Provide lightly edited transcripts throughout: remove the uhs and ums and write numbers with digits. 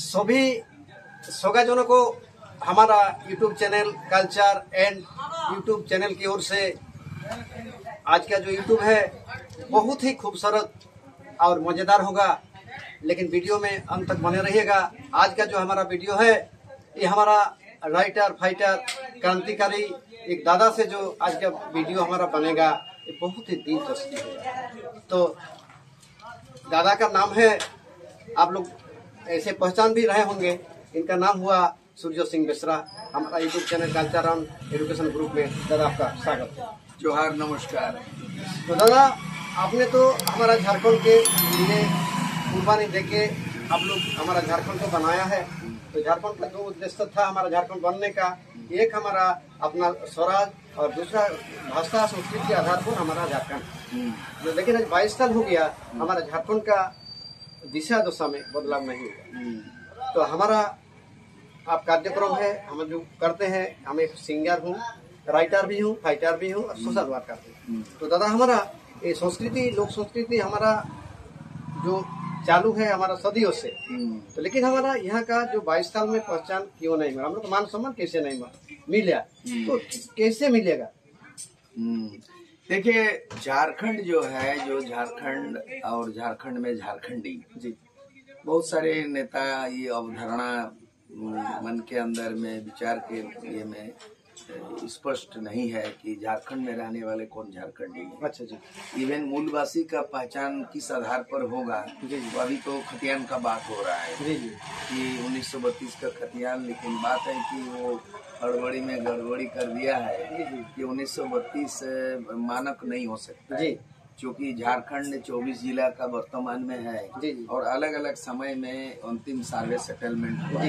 सभी स्वगाजनों को हमारा YouTube channel culture and YouTube channel की ओर से आज का जो यूट्यूब है बहुत ही खूबसूरत और मज़ेदार होगा, लेकिन वीडियो में अंत तक बने रहिएगा। आज का जो हमारा वीडियो है ये हमारा राइटर फाइटर क्रांतिकारी एक दादा से जो आज का वीडियो हमारा बनेगा ये बहुत ही दिलचस्प है। तो दादा का नाम है, आप लोग ऐसे पहचान भी रहे होंगे, इनका नाम हुआ सूर्य सिंह बेसरा। हमारा YouTube channel culture and education group में दादा आपका स्वागत है। जोहार, नमस्कार। तो दादा आपने तो हमारा झारखंड के लिए कुर्बानी देके आप लोग हमारा झारखंड को बनाया है। तो झारखंड का दो उद्देश्य था हमारा झारखंड बनने का, एक हमारा अपना स्वराज और दूसरा भाषा संस्कृति के आधार पर हमारा झारखंड। लेकिन आज 22 साल हो गया, हमारा झारखंड का दिशा दशा में बदलाव नहीं हुआ। तो हमारा आप कार्यक्रम है, हम जो करते हैं, हम एक सिंगर हूँ, राइटर भी हूँ, फाइटर भी हूँ और सोशल वर्कर हूँ। तो दादा हमारा ये संस्कृति लोक संस्कृति हमारा जो चालू है हमारा सदियों से, तो लेकिन हमारा यहाँ का जो 22 साल में पहचान क्यों नहीं मिला, हम लोग मान सम्मान कैसे नहीं मिला, तो कैसे मिलेगा? देखिए, झारखंड जो है, जो झारखंड और झारखंड में झारखंडी जी, बहुत सारे नेता ये अवधारणा मन के अंदर में विचार के ये में स्पष्ट नहीं है कि झारखंड में रहने वाले कौन झारखंडी है। अच्छा जी। इवन मूलवासी का पहचान किस आधार पर होगा, तो अभी तो खतियान का बात हो रहा है जी जी कि 1932 का खतियान, लेकिन बात है कि वो हड़बड़ी में गड़बड़ी कर दिया है कि 1932 मानक नहीं हो सकता है, क्योंकि झारखंड 24 जिला का वर्तमान में है और अलग अलग समय में अंतिम सर्वे सेटलमेंट हुआ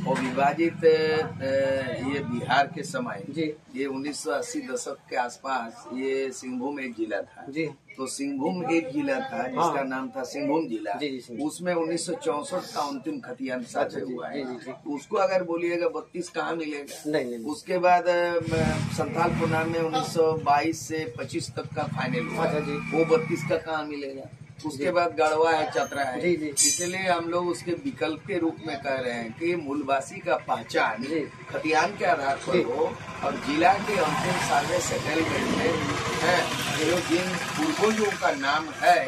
और विभाजित ये बिहार के समय ये 1980 दशक के आसपास ये सिंहभूम एक जिला था। तो सिंहभूम एक जिला था जिसका नाम था सिंहभूम जिला। उसमें 1964 का अंतिम खतियान सर्वे हुआ है। उसको अगर बोलिएगा 32 कहाँ मिलेगा? नहीं। उसके बाद संथाल पुराण में 1922 से 25 तक का फाइनल हुआ, वो 32 का कहाँ मिलेगा? उसके बाद गढ़वा है, चतरा है। इसलिए हम लोग उसके विकल्प के रूप में कह रहे हैं कि मूलवासी का पहचान खतियान के आधार पर हो और जिला के अंतिम सर्वे सेटलमेंट में है जो जिन पूर्वजों का नाम है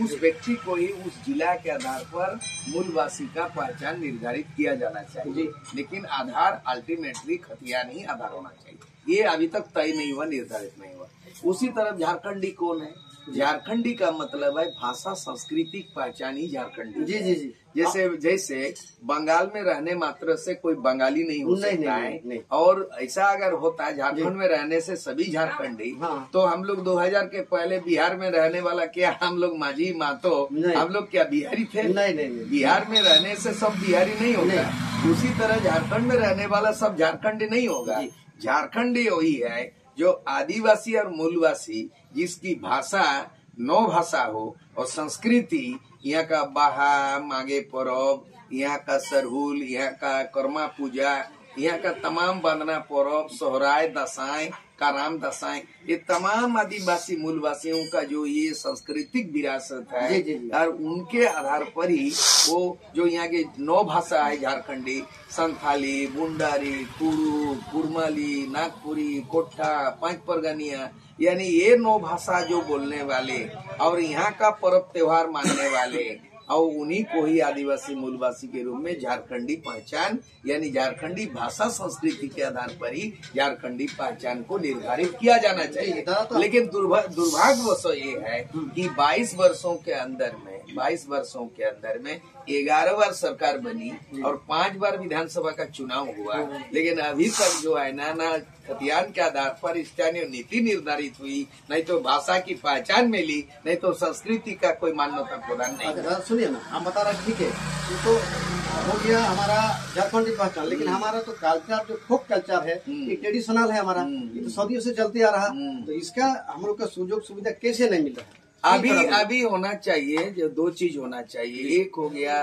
उस व्यक्ति को ही उस जिला के आधार पर मूलवासी का पहचान निर्धारित किया जाना चाहिए। लेकिन आधार अल्टीमेटली खतियान ही आधार होना चाहिए। ये अभी तक तय नहीं हुआ, निर्धारित नहीं हुआ। उसी तरह झारखंडी कौन है? झारखंडी का मतलब है भाषा सांस्कृतिक पहचान ही झारखंडी। जी। जैसे बंगाल में रहने मात्र से कोई बंगाली नहीं हो सकता है। और ऐसा अगर होता है झारखंड में रहने से सभी झारखंडी, तो हम लोग 2000 के पहले बिहार में रहने वाला क्या हम लोग माझी मातो हम लोग क्या बिहारी थे? नहीं। बिहार में रहने से सब बिहारी नहीं होगा। उसी तरह झारखंड में रहने वाला सब झारखंडी नहीं होगा। झारखंडी वही है जो आदिवासी और मूलवासी जिसकी भाषा 9 भाषा हो और संस्कृति, यहाँ का बाहा मागे परब, यहाँ का सरहुल, यहाँ का कर्मा पूजा, यहाँ का तमाम बंदना परब, सोहराय, दसाएं, काराम दसाएं, ये तमाम आदिवासी मूलवासियों का जो ये सांस्कृतिक विरासत है और उनके आधार पर ही वो जो यहाँ के 9 भाषा है झारखंडी, संथाली, मुंडारी, कुड़ू, कुड़माली, नागपुरी, कोठा, 5 परगनिया, यानी ये 9 भाषा जो बोलने वाले और यहाँ का पर्व त्योहार मानने वाले और उन्हीं को ही आदिवासी मूलवासी के रूप में झारखंडी पहचान यानी झारखंडी भाषा संस्कृति के आधार पर ही झारखंडी पहचान को निर्धारित किया जाना चाहिए। लेकिन दुर्भाग्यवश ये है कि 22 वर्षों के अंदर में 11 बार सरकार बनी और 5 बार विधानसभा का चुनाव हुआ, लेकिन अभी तक जो है ना खतियान के आधार पर स्थानीय नीति निर्धारित हुई, नहीं तो भाषा की पहचान मिली, नहीं तो संस्कृति का कोई मान्यता प्रदान नहीं। सुनिए ना, हम बता रहे ठीक है, तो हो गया हमारा झारखंडी पहचान, लेकिन हमारा तो कल्चर जो फोक कल्चर है ये ट्रेडिशनल है हमारा, ये तो सदियों से चलते आ रहा, तो इसका हम लोग का सुजोग सुविधा कैसे नहीं मिल रहा है? अभी होना चाहिए, जो दो चीज होना चाहिए। एक हो गया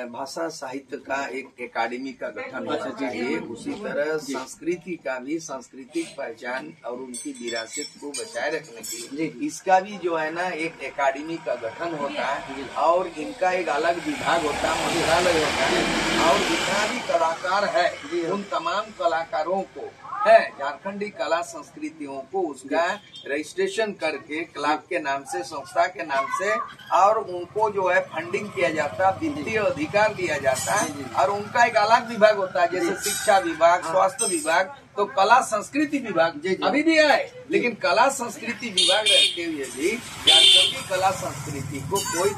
भाषा साहित्य का एक एकेडमी का गठन होना चाहिए। उसी तरह संस्कृति का भी, सांस्कृतिक पहचान और उनकी विरासत को बचाए रखने के लिए इसका भी जो है ना एक एकेडमी का गठन होता है और इनका एक अलग विभाग होता है, मंत्रालय होता है। और जितना भी कलाकार है उन तमाम कलाकारों को है झारखंडी कला संस्कृतियों को उसका रजिस्ट्रेशन करके क्लब के नाम से, संस्था के नाम से, और उनको जो है फंडिंग किया जाता है, वित्तीय अधिकार दिया जाता है। और उनका एक अलग विभाग होता है, जैसे शिक्षा विभाग, स्वास्थ्य विभाग, तो कला संस्कृति विभाग अभी भी है। लेकिन कला संस्कृति विभाग रहते हुए भी झारखंडी कला संस्कृति को कोई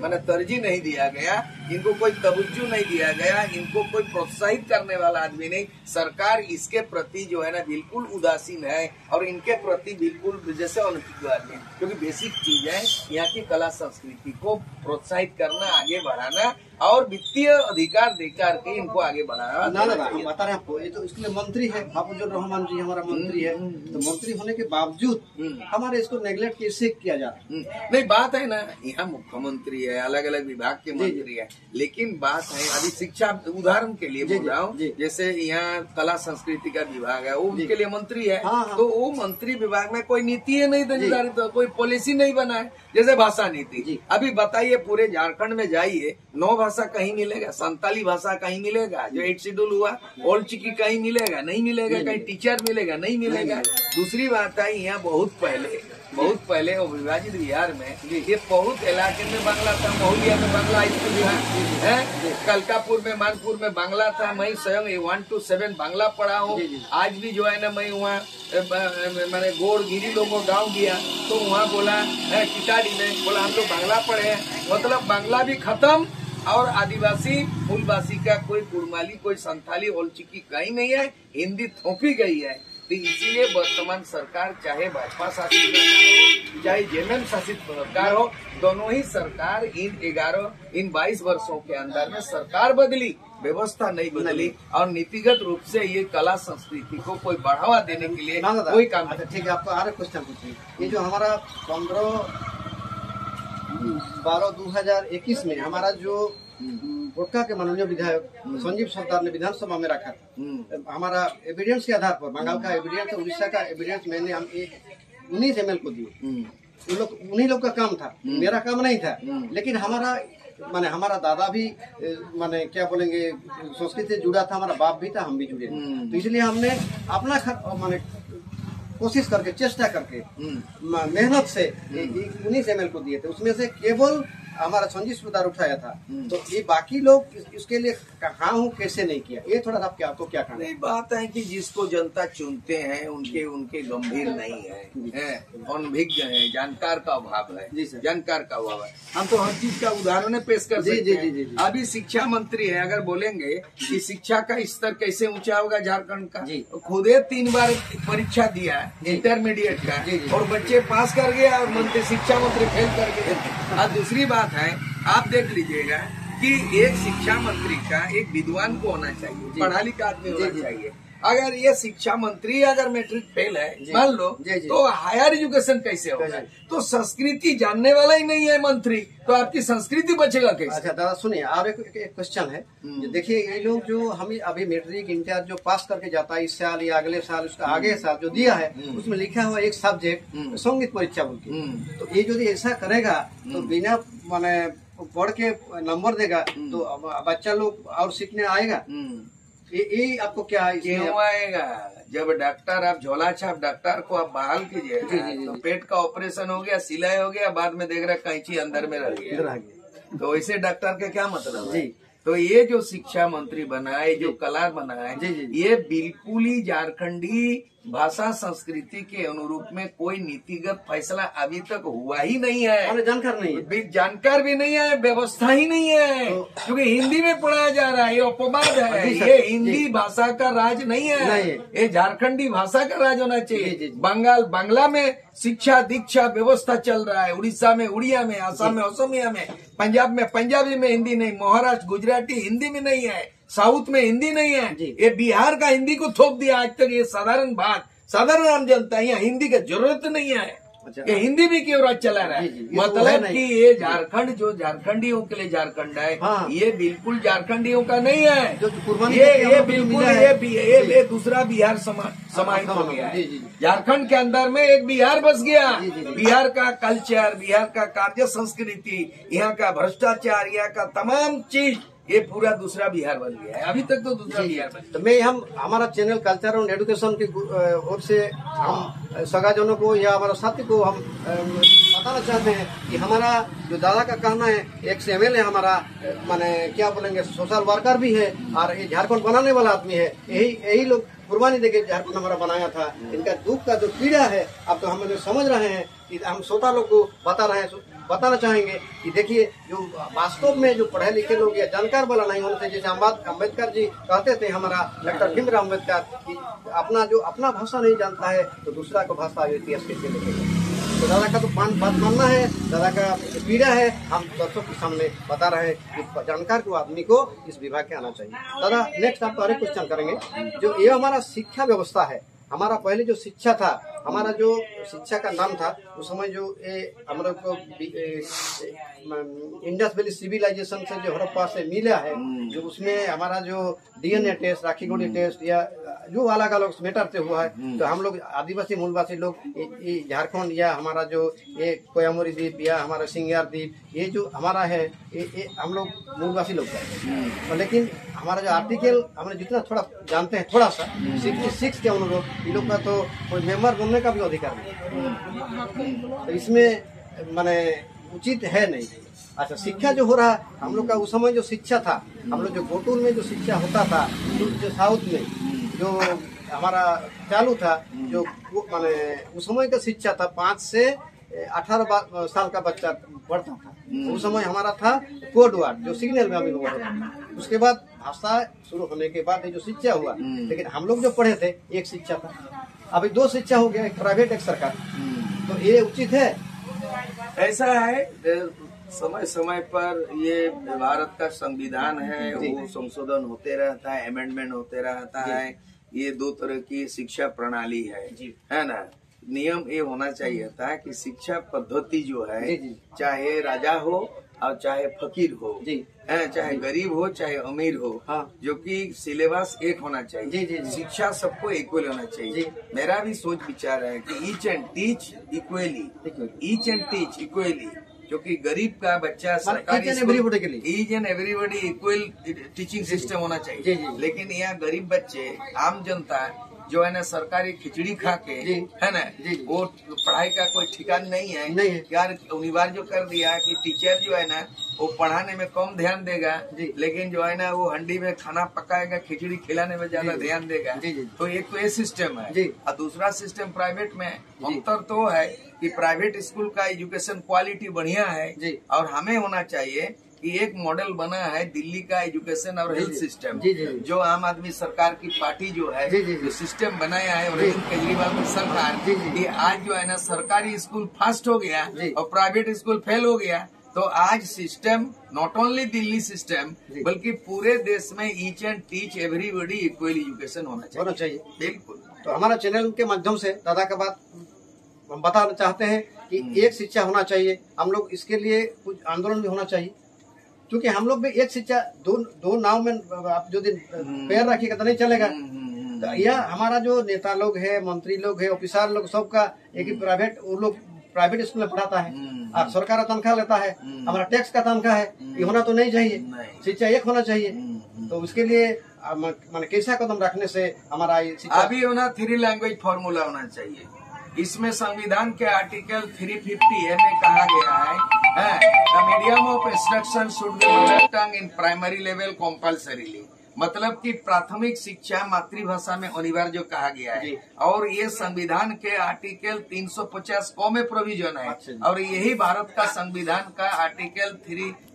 मैंने तरजीह नहीं दिया गया, इनको कोई तवज्जो नहीं दिया गया, इनको कोई प्रोत्साहित करने वाला आदमी नहीं। सरकार इसके प्रति जो है ना बिल्कुल उदासीन है और इनके प्रति बिल्कुल जैसे अनुचित है, क्योंकि बेसिक चीज है यहाँ की कला संस्कृति को प्रोत्साहित करना, आगे बढ़ाना और वित्तीय अधिकार देकर के इनको आगे बढ़ाना। ना हम बता रहे हैं आपको, ये तो इसके लिए मंत्री है, हाफिजुर रहमान जी हमारा मंत्री है, तो मंत्री होने के बावजूद हमारे इसको नेग्लेक्ट कैसे किया जा रहा है? नहीं, बात है ना, यहाँ मुख्यमंत्री है, अलग अलग विभाग के मंत्री है, लेकिन बात है अभी शिक्षा, उदाहरण के लिए बोल रहा हूँ, जैसे यहाँ कला संस्कृति का विभाग है, वो उनके लिए मंत्री है। तो वो मंत्री विभाग में कोई नीति नहीं निर्धारित, तो कोई पॉलिसी नहीं बना है। जैसे भाषा नीति, अभी बताइए पूरे झारखंड में जाइए, 9 भाषा कहीं मिलेगा, संताली भाषा कहीं मिलेगा, जो 8 शेड्यूल हुआ, ओल्ड चिकी कहीं मिलेगा, नहीं मिलेगा, कहीं टीचर मिलेगा, नहीं मिलेगा। दूसरी बात है, यहाँ बहुत पहले वो विभाजित बिहार में ये बहुत इलाके में बांग्ला था, महुलिया में बांग्ला स्कूल है, कलकापुर में, मानपुर में बांग्ला था। मैं स्वयं 1 to 7 बांग्ला पढ़ा हूँ। आज भी जो है ना मैं वहाँ मैंने गोड़गिरी लोगों गाँव गया तो वहाँ बोला किटाड़ी में बोला हम लोग बांग्ला पढ़े हैं, मतलब बांग्ला भी खत्म और आदिवासी मूलवासी का कोई कुड़माली, कोई संथाली, ओलचिकी कहीं नहीं है, हिंदी थोपी गई है। तो इसीलिए वर्तमान सरकार, चाहे भाजपा शासित सरकार हो चाहे जेएमएम शासित सरकार हो, दोनों ही सरकार इन 22 वर्षों के अंदर में सरकार बदली, व्यवस्था नहीं बदली और नीतिगत रूप से ये कला संस्कृति को कोई बढ़ावा देने के लिए कोई काम। अच्छा ठीक है, आपको और क्वेश्चन पूछिए। ये जो हमारा 15/12/2021 में हमारा जो गोटका के माननीय विधायक संजीव सरदार ने विधानसभा में रखा था, हमारा एविडेंस के आधार पर, बंगाल का एविडेंस, उड़ीसा का एविडेंस, मैंने हम 19 ML को दिए। उन्हीं लोग का काम था, मेरा काम नहीं था। लेकिन हमारा दादा भी माने क्या बोलेंगे संस्कृति से जुड़ा था, हमारा बाप भी था, हम भी जुड़े, तो इसलिए हमने अपना माने कोशिश करके, चेष्टा करके, मेहनत से 19 ML को दिए थे। उसमें से केवल हमारा संजीव सरदार उठाया था, तो ये बाकी लोग इसके लिए कहाँ हूँ कैसे नहीं किया, ये थोड़ा सा आपको क्या कहना है? बात है कि जिसको जनता चुनते हैं उनके गंभीर नहीं है, अनभिज्ञ है, जानकार का अभाव है। जी सर, जानकार का अभाव है। हम तो हर चीज का उदाहरण पेश कर सकते हैं। अभी शिक्षा मंत्री है, अगर बोलेंगे कि शिक्षा का स्तर कैसे ऊंचा होगा झारखंड का, तो खुदे 3 बार परीक्षा दिया इंटरमीडिएट का और बच्चे पास कर गए और मंत्री शिक्षा मंत्री फेल कर गए। और दूसरी बात है, आप देख लीजिएगा कि एक शिक्षा मंत्री का एक विद्वान को होना चाहिए, पढ़ा लिखा आदमी होना चाहिए। अगर ये शिक्षा मंत्री अगर मैट्रिक फेल है मान लो, तो हायर एजुकेशन कैसे होगा? तो संस्कृति जानने वाला ही नहीं है मंत्री, तो आपकी संस्कृति बचेगा कैसे? अच्छा दादा सुनिए, और एक क्वेश्चन है। देखिए ये लोग जो हमें अभी मैट्रिक इंटर जो पास करके जाता है इस साल या अगले साल, उसका आगे साल जो दिया है उसमें लिखा हुआ एक सब्जेक्ट संगीत परीक्षा बोल के, तो ये यदि ऐसा करेगा तो बिना माने पढ़ के नंबर देगा तो बच्चा लोग और सीखने आएगा। ये आपको क्या क्यों आएगा? जब डॉक्टर, आप झोला छाप डॉक्टर को आप बहाल कीजिए, तो पेट का ऑपरेशन हो गया, सिलाई हो गया, बाद में देख रहा कैंची अंदर में रह गया, तो ऐसे डॉक्टर का क्या मतलब है? तो ये जो शिक्षा मंत्री बना है, जो कला बना है, ये बिल्कुल ही झारखंडी भाषा संस्कृति के अनुरूप में कोई नीतिगत फैसला अभी तक हुआ ही नहीं है। जानकार नहीं है, जानकार भी नहीं है, व्यवस्था ही नहीं है, क्योंकि हिंदी में पढ़ाया जा रहा है। ये अपवाद है, ये हिंदी भाषा का राज नहीं है, ये झारखंडी भाषा का राज होना चाहिए। बांग्ला में शिक्षा दीक्षा व्यवस्था चल रहा है, उड़ीसा में उड़िया में, आसाम में असमिया में, पंजाब में पंजाबी में हिंदी नहीं, महाराष्ट्र गुजराती हिंदी में नहीं है, साउथ में हिंदी नहीं है। ये बिहार का हिंदी को थोप दिया आज तक। ये साधारण बात, साधारण आम जनता, यहाँ हिंदी की जरूरत नहीं है। अच्छा। कि हिंदी भी क्यों राज चला रहा है। जी, ये तो है मतलब नहीं। कि ये झारखंड जो झारखंडियों के लिए झारखंड है, हाँ। ये बिल्कुल झारखंडियों का नहीं है। जो कुर्बानी ये देके हम लोग को बिल्कुल मिला है। ये दूसरा बिहार समाहित हो गया है। जी, जी। झारखंड के अंदर में एक बिहार बस गया। जी, जी, जी। बिहार का कल्चर, बिहार का कार्य संस्कृति, यहाँ का भ्रष्टाचार, यहाँ का तमाम चीज, ये पूरा दूसरा बिहार बन गया है। अभी तक तो दूसरा बिहार बन गया। तो मैं हम हमारा चैनल कल्चर एंड एजुकेशन की ओर से हम सगाजनों को या हमारे साथी को हम बताना चाहते हैं कि हमारा जो दादा का कहना है, एक एमएल है हमारा, माने क्या बोलेंगे, सोशल वर्कर भी है और ये झारखंड बनाने वाला आदमी है। यही लोग कुर्बानी देके झारखंड हमारा बनाया था। इनका दुख का जो पीड़ा है अब तो हम लोग समझ रहे हैं कि हम श्रोता लोग को बताना चाहेंगे कि देखिए, जो वास्तव में जो पढ़े लिखे लोग या जानकार वाला नहीं होने से, जैसे अम्बेडकर जी कहते थे, हमारा डॉक्टर भीमराव अम्बेडकर, कि अपना भाषा नहीं जानता है तो दूसरा को भाषा इतिहास कैसे लिखेगा। तो दादा का तो बात मानना है, दादा का पीड़ा है, हम दर्शकों के सामने बता रहे हैं कि जानकार को आदमी को इस विभाग के आना चाहिए। दादा नेक्स्ट आपको और एक क्वेश्चन करेंगे। जो ये हमारा शिक्षा व्यवस्था है, हमारा पहले जो शिक्षा था, हमारा जो शिक्षा का नाम था उस समय, जो हम लोग को इंडस वैली सिविलाइजेशन से जो हड़प्पा से मिला है, जो उसमें हमारा जो डीएनए टेस्ट, राखीगढ़ी टेस्ट या जो अलग अलग मैटर से हुआ है, तो हम लोग आदिवासी मूलवासी लोग झारखंड या हमारा जो ये कोयामुरी द्वीप या हमारा सिंगार द्वीप, ये जो हमारा है, ये हम लोग मूलवासी लोग हैं। लेकिन हमारा जो आर्टिकल हमने जितना थोड़ा जानते हैं, थोड़ा सा 66 के अनुरूप, ये लोग का तो कोई मेंबर बनने का भी अधिकार नहीं, तो इसमें माने उचित है नहीं। अच्छा, शिक्षा जो हो रहा है हम लोग का, उस समय जो शिक्षा था, हम लोग जो गोटूल में जो शिक्षा होता था, जो साउथ में जो हमारा चालू था, जो माने उस समय का शिक्षा था 5 से 18 साल का बच्चा पढ़ता था। उस समय हमारा था कोड वर्ड, जो सिग्नल में अभी हुआ था। उसके बाद भाषा शुरू होने के बाद ये जो शिक्षा हुआ, लेकिन हम लोग जो पढ़े थे एक शिक्षा था, अभी 2 शिक्षा हो गया, एक प्राइवेट एक सरकार। तो ये उचित है? ऐसा है, समय समय पर ये भारत का संविधान है, वो संशोधन होते रहता है, अमेंडमेंट होते रहता है। ये 2 तरह की शिक्षा प्रणाली है ना। नियम ये होना चाहिए था कि शिक्षा पद्धति जो है, चाहे राजा हो और चाहे फकीर हो, चाहे गरीब हो चाहे अमीर हो, जो कि सिलेबस एक होना चाहिए। शिक्षा सबको इक्वल होना चाहिए। मेरा भी सोच विचार है कि ईच एंड टीच इक्वली, क्योंकि गरीब का बच्चा सरकारी each and everybody equal teaching system होना चाहिए। लेकिन यहाँ गरीब बच्चे, आम जनता जो है ना, सरकारी खिचड़ी खा के, है ना, वो पढ़ाई का कोई ठिकाना नहीं है। यार अनिवार्य जो कर दिया कि टीचर जो है ना, वो पढ़ाने में कम ध्यान देगा, लेकिन जो है ना वो हंडी में खाना पकाएगा, खिचड़ी खिलाने में ज्यादा ध्यान देगा। तो एक तो ये सिस्टम है, और दूसरा सिस्टम प्राइवेट में। अंतर तो है कि प्राइवेट स्कूल का एजुकेशन क्वालिटी बढ़िया है, और हमें होना चाहिए कि एक मॉडल बना है दिल्ली का एजुकेशन और हेल्थ सिस्टम, जो आम आदमी सरकार की पार्टी जो है, जो सिस्टम बनाया है अरविंद केजरीवाल की सरकार, ये आज जो है ना सरकारी स्कूल फास्ट हो गया और प्राइवेट स्कूल फेल हो गया। तो आज system not only Delhi system, बल्कि पूरे देश में each and teach everybody equal education होना चाहिए। बिल्कुल। तो हमारा चैनल के माध्यम से दादा का बात हम बताना चाहते हैं कि एक शिक्षा होना चाहिए। हम लोग इसके लिए कुछ आंदोलन भी होना चाहिए, क्योंकि हम लोग भी एक शिक्षा, दो नाव में आप जो दिन पैर रखिएगा तो नहीं चलेगा। तो यह हमारा जो नेता लोग है, मंत्री लोग है, ऑफिसर लोग, सबका एक ही प्राइवेट, वो लोग प्राइवेट स्कूल में पढ़ाता है और सरकार तनख्वाह लेता है, हमारा टैक्स का तनख्वाह है। ये होना तो नहीं चाहिए, शिक्षा एक होना चाहिए। तो उसके लिए मान कैसा कदम रखने से हमारा शिक्षा अभी होना 3 लैंग्वेज फॉर्मूला होना चाहिए। इसमें संविधान के आर्टिकल 350A में कहा गया है, the medium of instruction should be mother tongue in primary level compulsorily. मतलब कि प्राथमिक शिक्षा मातृभाषा में अनिवार्य जो कहा गया है, और ये संविधान के आर्टिकल 350 क में प्रोविजन है, और यही भारत का संविधान का आर्टिकल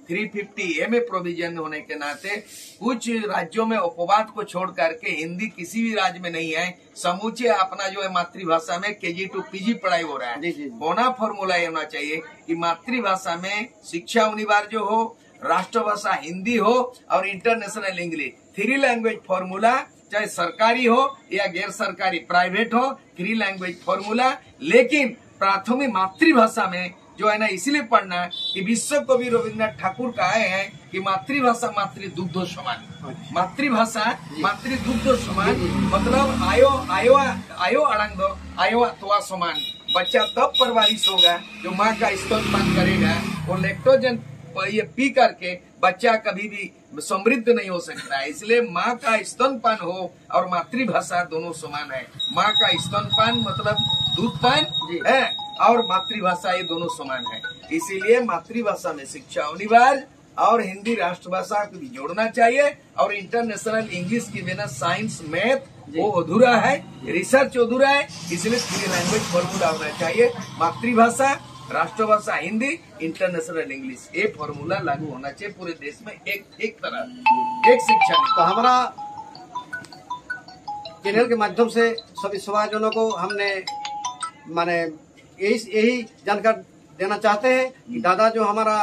350A में प्रोविजन होने के नाते कुछ राज्यों में उपवाद को छोड़ करके हिंदी किसी भी राज्य में नहीं है। समूचे अपना जो है मातृभाषा में KG to PG पढ़ाई हो रहा है। होना फॉर्मूला ये होना चाहिए कि मातृभाषा में शिक्षा अनिवार्य हो, राष्ट्रभाषा हिंदी हो और इंटरनेशनल इंग्लिश। 3 लैंग्वेज फॉर्मूला, चाहे सरकारी हो या गैर सरकारी प्राइवेट हो, 3 लैंग्वेज फॉर्मूला। लेकिन प्राथमिक मातृभाषा में जो है ना इसलिए पढ़ना है कि विश्व कवि रविन्द्रनाथ ठाकुर कहे हैं कि मातृभाषा मातृदुग्धो समान। मातृभाषा मातृदुग्धो समान मतलब आयो अड़ंग दो आयो अथवा समान। बच्चा तब परवरिश होगा जो माँ का स्तनपान करेगा। वो लैक्टोजन ये पी करके बच्चा कभी भी समृद्ध नहीं हो सकता है। इसलिए माँ का स्तनपान हो और मातृभाषा दोनों समान है। माँ का स्तनपान मतलब दूधपान है और मातृभाषा ये दोनों समान है। इसीलिए मातृभाषा में शिक्षा अनिवार्य और हिंदी राष्ट्रभाषा को भी जोड़ना चाहिए। और इंटरनेशनल इंग्लिश के बिना साइंस मैथ वो अधूरा है, रिसर्च अधूरा है। इसलिए 3 लैंग्वेज फॉर्मूला होना चाहिए। मातृभाषा, राष्ट्रभाषा हिंदी, इंटरनेशनल इंग्लिश, ये फॉर्मूला लागू होना चाहिए पूरे देश में एक तरह एक शिक्षा। तो हमारा चैनल के माध्यम से सभी समाजजनों को हमने माने यही जानकारी देना चाहते हैं कि दादा जो हमारा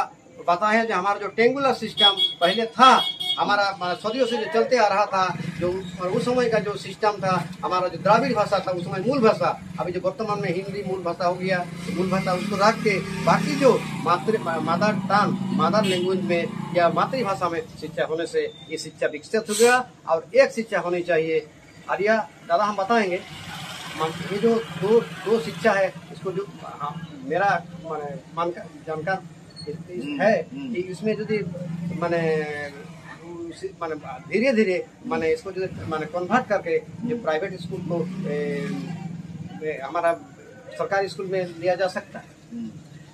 बताया है, जो हमारा जो टेंगुलर सिस्टम पहले था हमारा सदियों से जो चलते आ रहा था, जो उस समय का जो सिस्टम था हमारा जो द्राविड़ भाषा था उस समय मूल भाषा, अभी जो वर्तमान में हिंदी मूल भाषा हो गया, तो मूल भाषा उसको रख के बाकी जो मदर लैंग्वेज में या मातृभाषा में शिक्षा होने से ये शिक्षा विकसित हो गया। और एक शिक्षा होनी चाहिए। आर्या दादा हम बताएंगे ये जो दो शिक्षा है इसको जो मेरा जानकार है कि इसमें यदि माने धीरे धीरे माने इसको जो माने कन्वर्ट करके जो प्राइवेट स्कूल को हमारा सरकारी स्कूल में लिया जा सकता है।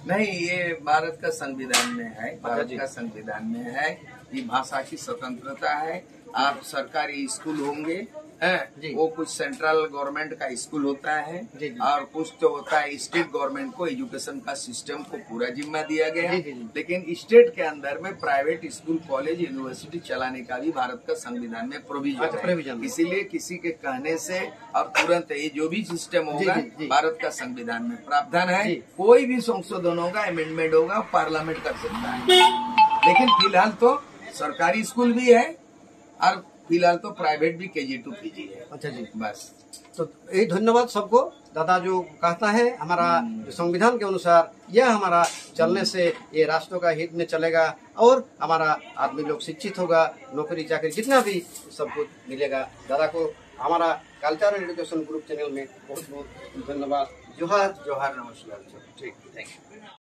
नहीं, ये भारत का संविधान में है। भारत का संविधान में है कि भाषा की स्वतंत्रता है। आप सरकारी स्कूल होंगे वो कुछ सेंट्रल गवर्नमेंट का स्कूल होता है और कुछ तो होता है स्टेट गवर्नमेंट को एजुकेशन का सिस्टम को पूरा जिम्मा दिया गया है। लेकिन स्टेट के अंदर में प्राइवेट स्कूल कॉलेज यूनिवर्सिटी चलाने का भी भारत का संविधान में प्रोविजन है। इसीलिए किसी के कहने से और तुरंत ये जो भी सिस्टम होगा भारत का संविधान में प्रावधान है। कोई भी संशोधन होगा, अमेंडमेंट होगा, पार्लियामेंट कर सकता है। लेकिन फिलहाल तो सरकारी स्कूल भी है और फिलहाल तो प्राइवेट भी KG2 PG है। अच्छा जी, बस। तो यही धन्यवाद सबको। दादा जो कहता है हमारा जो संविधान के अनुसार यह हमारा चलने से ये राष्ट्रों का हित में चलेगा और हमारा आदमी लोग शिक्षित होगा, नौकरी चाकरी जितना भी सब कुछ मिलेगा। दादा को हमारा culture and education group channel में बहुत बहुत धन्यवाद। जोहार। जोहार, नमस्कार। ठीक, थैंक यू।